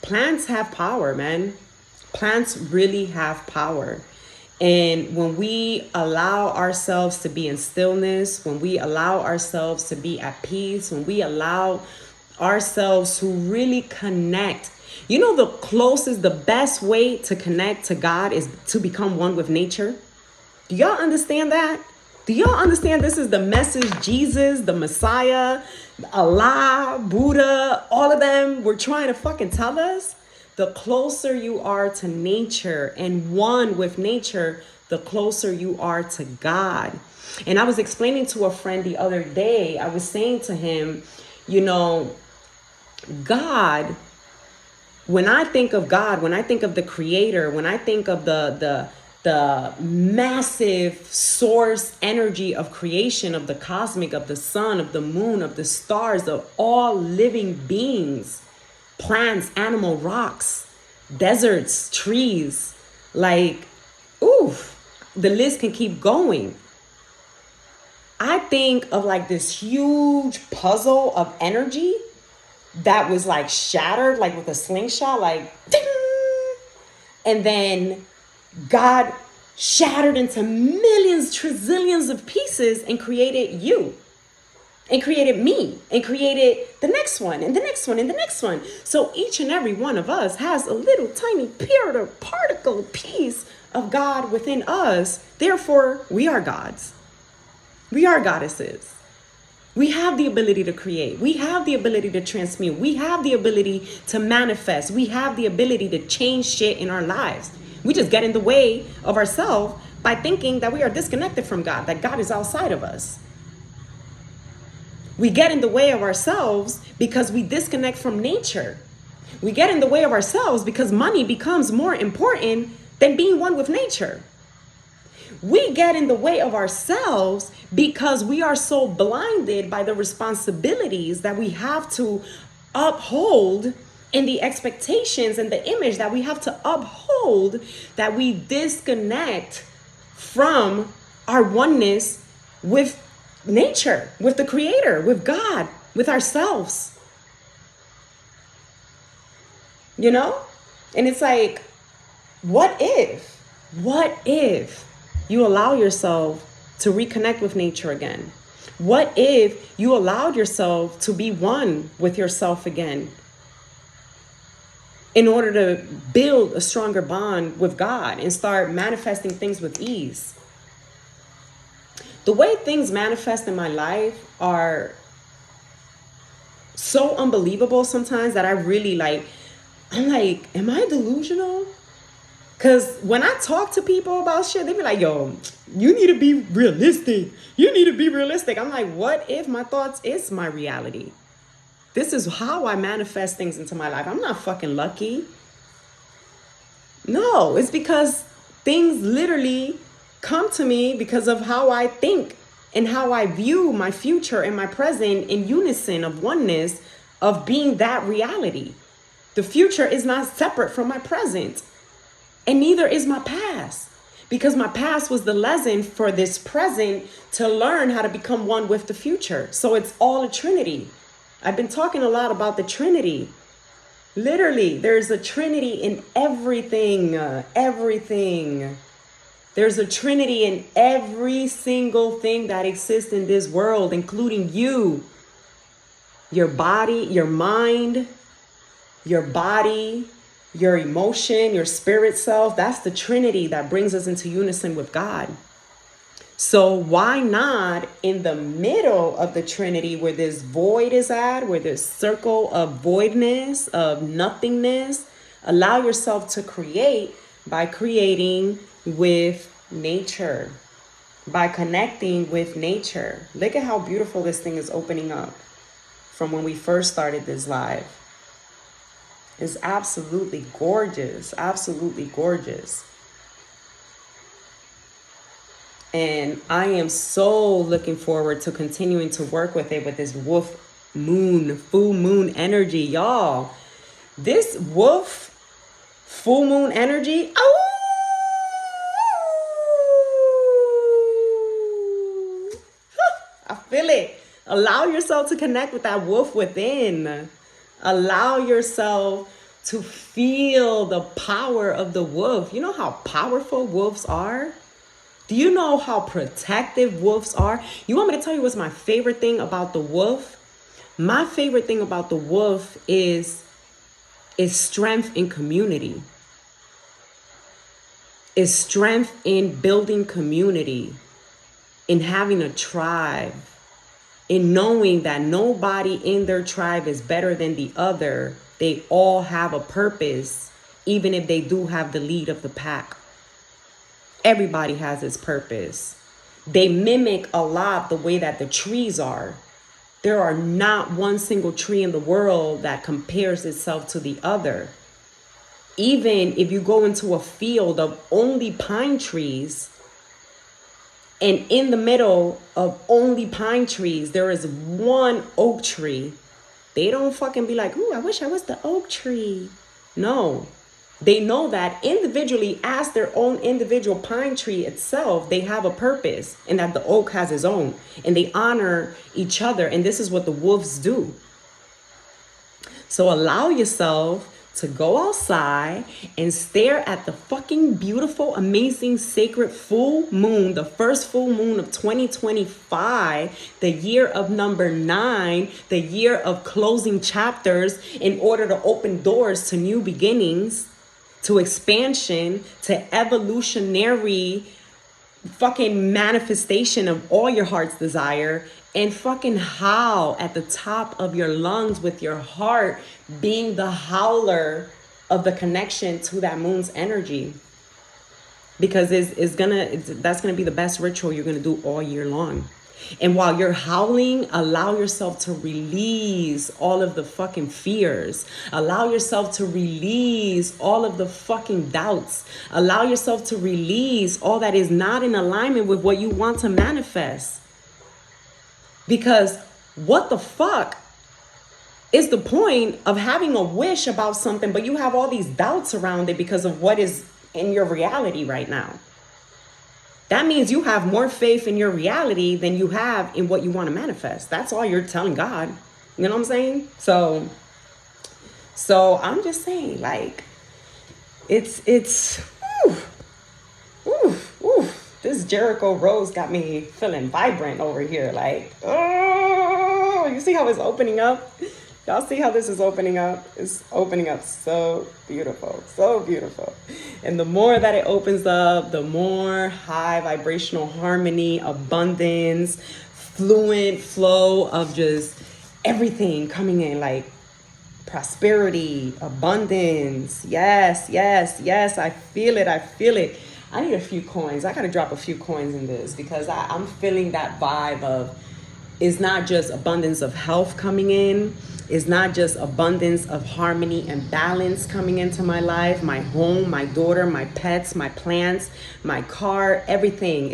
plants have power, man. Plants really have power. And when we allow ourselves to be in stillness, when we allow ourselves to be at peace, when we allow ourselves to really connect. You know, the best way to connect to God is to become one with nature. Do y'all understand that? Do y'all understand this is the message Jesus, the Messiah, Allah, Buddha, all of them were trying to fucking tell us? The closer you are to nature and one with nature, the closer you are to God. And I was explaining to a friend the other day, I was saying to him, you know, God, when I think of God, when I think of the creator, when I think of the massive source energy of creation, of the cosmic, of the sun, of the moon, of the stars, of all living beings, plants, animal, rocks, deserts, trees, like, oof, the list can keep going. I think of like this huge puzzle of energy that was like shattered, like with a slingshot, like, ding! And then God shattered into millions, trillions of pieces and created you and created me and created the next one and the next one and the next one. So each and every one of us has a little tiny particle piece of God within us. Therefore, we are gods. We are goddesses. We have the ability to create. We have the ability to transmute. We have the ability to manifest. We have the ability to change shit in our lives. We just get in the way of ourselves by thinking that we are disconnected from God, that God is outside of us. We get in the way of ourselves because we disconnect from nature. We get in the way of ourselves because money becomes more important than being one with nature. We get in the way of ourselves because we are so blinded by the responsibilities that we have to uphold and the expectations and the image that we have to uphold, that we disconnect from our oneness with nature, with the creator, with God, with ourselves. You know? And it's like, what if you allow yourself to reconnect with nature again? What if you allowed yourself to be one with yourself again in order to build a stronger bond with God and start manifesting things with ease? The way things manifest in my life are so unbelievable sometimes that I really I'm like, am I delusional? Because when I talk to people about shit, they be like, yo, you need to be realistic. You need to be realistic. I'm like, what if my thoughts is my reality? This is how I manifest things into my life. I'm not fucking lucky. No, it's because things literally come to me because of how I think and how I view my future and my present in unison of oneness of being that reality. The future is not separate from my present. And neither is my past, because my past was the lesson for this present to learn how to become one with the future. So it's all a trinity. I've been talking a lot about the trinity. Literally, there's a trinity in everything, everything. There's a trinity in every single thing that exists in this world, including you, your body, your mind, your body, your emotion, your spirit self. That's the trinity that brings us into unison with God. So why not in the middle of the trinity, where this void is at, where this circle of voidness, of nothingness, allow yourself to create by creating with nature, by connecting with nature. Look at how beautiful this thing is opening up from when we first started this live. Is absolutely gorgeous, absolutely gorgeous. And I am so looking forward to continuing to work with it, with this full moon energy, y'all. This full moon energy, I feel it. Allow yourself to connect with that wolf within. Allow yourself to feel the power of the wolf. You know how powerful wolves are? Do you know how protective wolves are? You want me to tell you what's my favorite thing about the wolf? My favorite thing about the wolf is strength in community. Is strength in building community, in having a tribe, in knowing that nobody in their tribe is better than the other. They all have a purpose, even if they do have the lead of the pack. Everybody has its purpose. They mimic a lot the way that the trees are. There are not one single tree in the world that compares itself to the other. Even if you go into a field of only pine trees, and in the middle of only pine trees, there is one oak tree, they don't fucking be like, ooh, I wish I was the oak tree. No. They know that individually, as their own individual pine tree itself, they have a purpose, and that the oak has its own. And they honor each other. And this is what the wolves do. So allow yourself to go outside and stare at the fucking beautiful, amazing, sacred full moon, the first full moon of 2025, the year of number 9, the year of closing chapters in order to open doors to new beginnings, to expansion, to evolutionary fucking manifestation of all your heart's desire, and fucking howl at the top of your lungs with your heart being the howler of the connection to that moon's energy. Because that's gonna be the best ritual you're gonna do all year long. And while you're howling, allow yourself to release all of the fucking fears. Allow yourself to release all of the fucking doubts. Allow yourself to release all that is not in alignment with what you want to manifest. Because what the fuck is the point of having a wish about something, but you have all these doubts around it because of what is in your reality right now? That means you have more faith in your reality than you have in what you want to manifest. That's all you're telling God. You know what I'm saying? So I'm just saying, like, it's this Jericho Rose got me feeling vibrant over here. Like, oh, you see how it's opening up? Y'all see how this is opening up? It's opening up so beautiful, so beautiful. And the more that it opens up, the more high vibrational harmony, abundance, fluent flow of just everything coming in, like prosperity, abundance. Yes, yes, yes. I feel it. I feel it. I need a few coins. I got to drop a few coins in this because I'm feeling that vibe of, it's not just abundance of health coming in. It's not just abundance of harmony and balance coming into my life, my home, my daughter, my pets, my plants, my car, everything.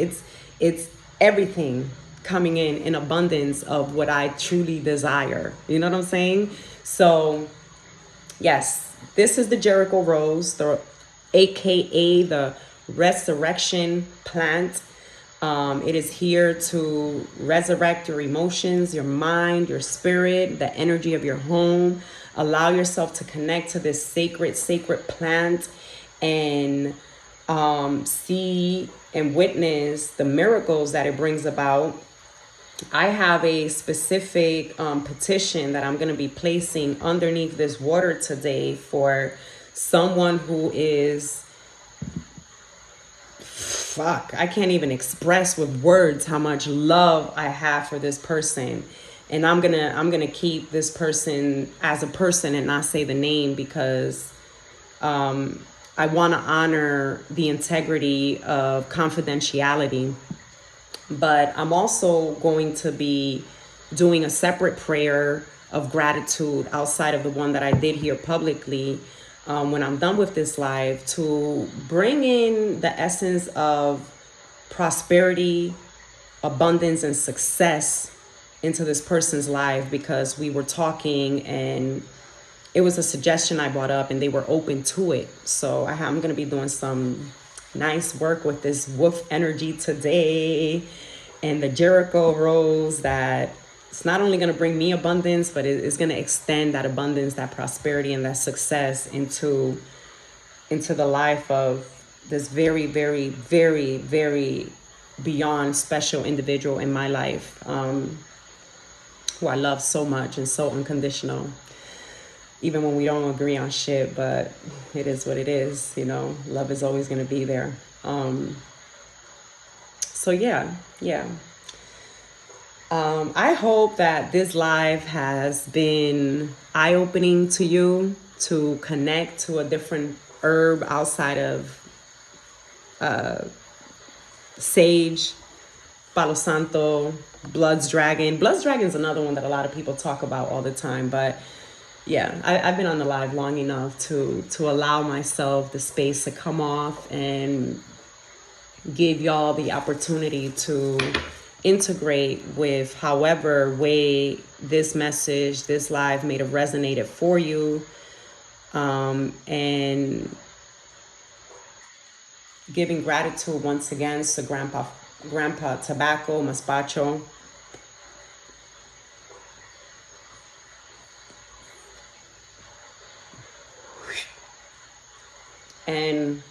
It's everything coming in abundance of what I truly desire. You know what I'm saying? So, yes, this is the Jericho Rose, aka the resurrection plant. It is here to resurrect your emotions, your mind, your spirit, the energy of your home. Allow yourself to connect to this sacred plant and see and witness the miracles that it brings about. I have a specific petition that I'm going to be placing underneath this water today for someone who is... I can't even express with words how much love I have for this person. And I'm gonna keep this person as a person and not say the name because I want to honor the integrity of confidentiality. But I'm also going to be doing a separate prayer of gratitude outside of the one that I did here publicly when I'm done with this live, to bring in the essence of prosperity, abundance, and success into this person's life, because we were talking and it was a suggestion I brought up and they were open to it. So I'm going to be doing some nice work with this wolf energy today and the Jericho Rose, that it's not only going to bring me abundance, but it is going to extend that abundance, that prosperity, and that success into the life of this very, very, very, very beyond special individual in my life. who I love so much and so unconditional, even when we don't agree on shit, but it is what it is, you know, love is always going to be there. So yeah. I hope that this live has been eye-opening to you to connect to a different herb outside of sage, Palo Santo, Blood's Dragon. Blood's Dragon is another one that a lot of people talk about all the time, but yeah, I've been on the live long enough to allow myself the space to come off and give y'all the opportunity to integrate with however way this message, this live may have resonated for you, and giving gratitude once again to Grandpa Tobacco, Maspacho. And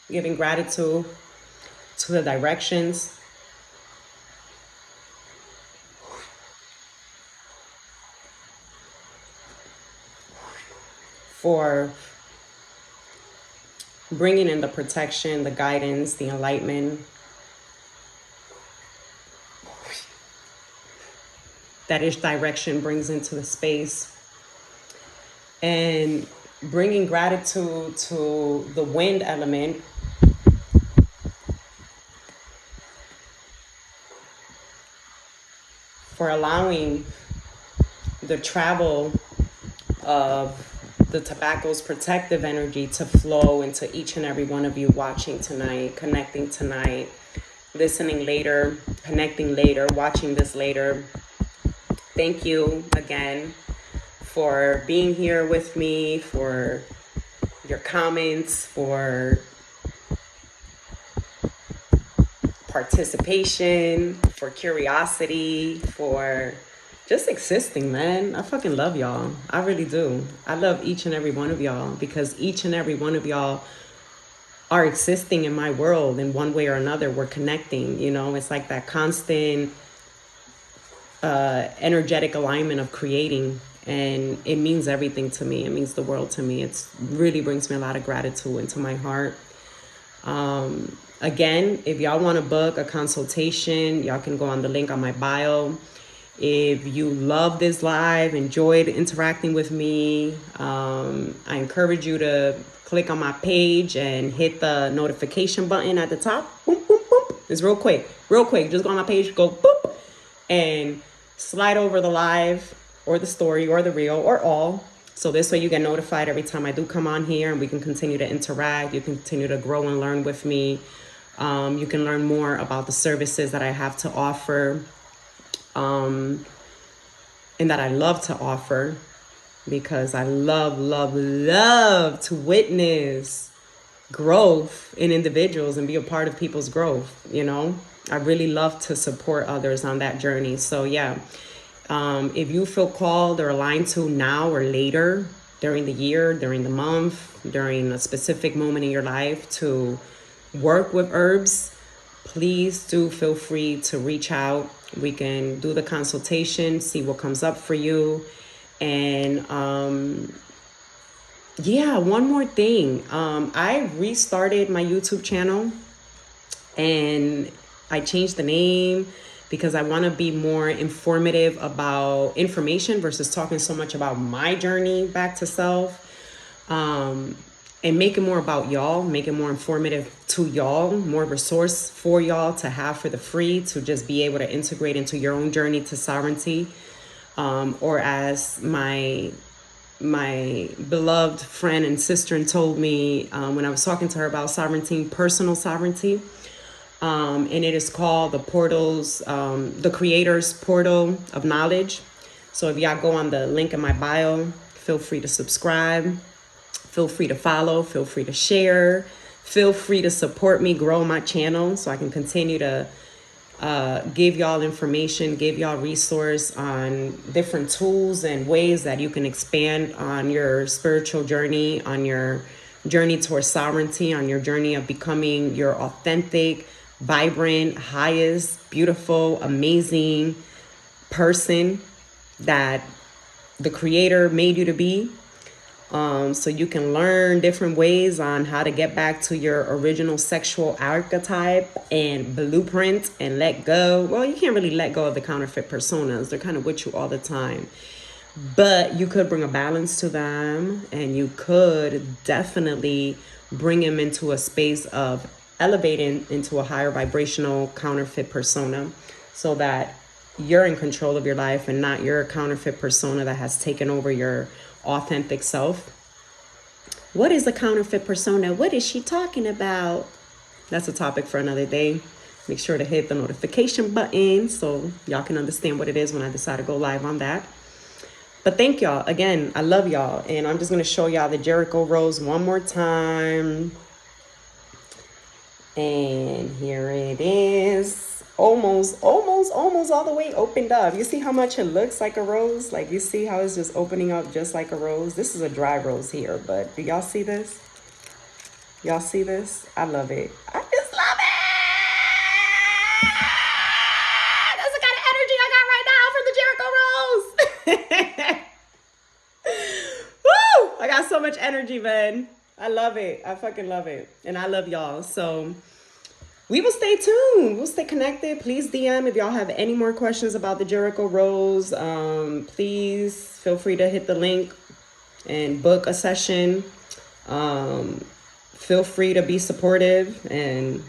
giving gratitude to the directions, for bringing in the protection, the guidance, the enlightenment that each direction brings into the space. And bringing gratitude to the wind element, for allowing the travel of the tobacco's protective energy to flow into each and every one of you watching tonight, connecting tonight, listening later, connecting later, watching this later. Thank you again for being here with me, for your comments, for participation, for curiosity, for just existing, man. I fucking love y'all. I really do. I love each and every one of y'all because each and every one of y'all are existing in my world in one way or another. We're connecting, you know, it's like that constant energetic alignment of creating, and it means everything to me. It means the world to me. It really brings me a lot of gratitude into my heart. Again, if y'all want to book a consultation, y'all can go on the link on my bio. If you love this live, enjoyed interacting with me, I encourage you to click on my page and hit the notification button at the top. Boom, boom, boom. It's real quick. Just go on my page, go boop, and slide over the live or the story or the reel or all. So this way you get notified every time I do come on here, and we can continue to interact. You can continue to grow and learn with me. You can learn more about the services that I have to offer, and that I love to offer, because I love to witness growth in individuals and be a part of people's growth. You know, I really love to support others on that journey. So yeah, if you feel called or aligned to now or later, during the year, during the month, during a specific moment in your life to work with herbs, please do feel free to reach out. We can do the consultation, see what comes up for you. And yeah, one more thing. I restarted my YouTube channel, and I changed the name because I want to be more informative about information versus talking so much about my journey back to self. And make it more about y'all, make it more informative to y'all, more resource for y'all to have for the free, to just be able to integrate into your own journey to sovereignty. Or as my beloved friend and sister told me when I was talking to her about sovereignty, personal sovereignty, and it is called the Creator's Portal of Knowledge. So if y'all go on the link in my bio, feel free to subscribe. Feel free to follow, feel free to share, feel free to support me grow my channel so I can continue to give y'all information, give y'all resource on different tools and ways that you can expand on your spiritual journey, on your journey towards sovereignty, on your journey of becoming your authentic, vibrant, highest, beautiful, amazing person that the Creator made you to be. So you can learn different ways on how to get back to your original sexual archetype and blueprint and let go. Well, you can't really let go of the counterfeit personas. They're kind of with you all the time. But you could bring a balance to them, and you could definitely bring them into a space of elevating into a higher vibrational counterfeit persona so that you're in control of your life and not your counterfeit persona that has taken over your authentic self. What is a counterfeit persona? What is she talking about? That's a topic for another day. Make sure to hit the notification button so y'all can understand what it is when I decide to go live on that. But thank y'all. Again, I love y'all. And I'm just going to show y'all the Jericó Rose one more time. And here it is. Almost all the way opened up. You see how much it looks like a rose? Like, you see how it's just opening up just like a rose? This is a dry rose here, but do y'all see this? Y'all see this? I love it. I just love it! That's the kind of energy I got right now for the Jericó Rose. Woo! I got so much energy, man. I love it. I fucking love it. And I love y'all. So we will stay tuned. We'll stay connected. Please DM if y'all have any more questions about the Jericó Rose. Please feel free to hit the link and book a session. Feel free to be supportive and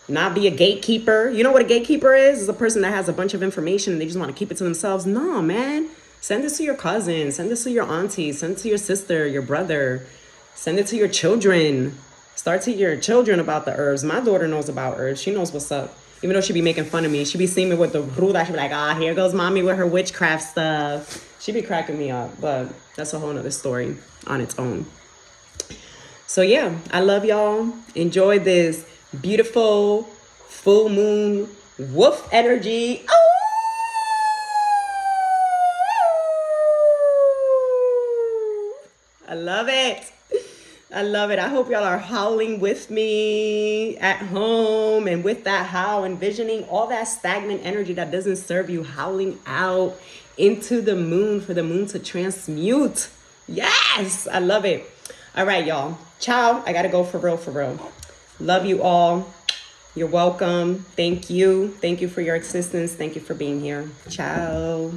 not be a gatekeeper. You know what a gatekeeper is? It's a person that has a bunch of information and they just want to keep it to themselves. No, man. Send this to your cousin. Send this to your auntie. Send it to your sister, your brother. Send it to your children. Start to your children about the herbs. My daughter knows about herbs. She knows what's up. Even though she be making fun of me. She be seeing me with the ruda. She be like, here goes mommy with her witchcraft stuff. She be cracking me up. But that's a whole nother story on its own. So yeah, I love y'all. Enjoy this beautiful full moon wolf energy. Oh! I love it. I love it. I hope y'all are howling with me at home, and with that howl, envisioning all that stagnant energy that doesn't serve you, howling out into the moon for the moon to transmute. Yes, I love it. All right, y'all. Ciao. I got to go for real, for real. Love you all. You're welcome. Thank you. Thank you for your existence. Thank you for being here. Ciao.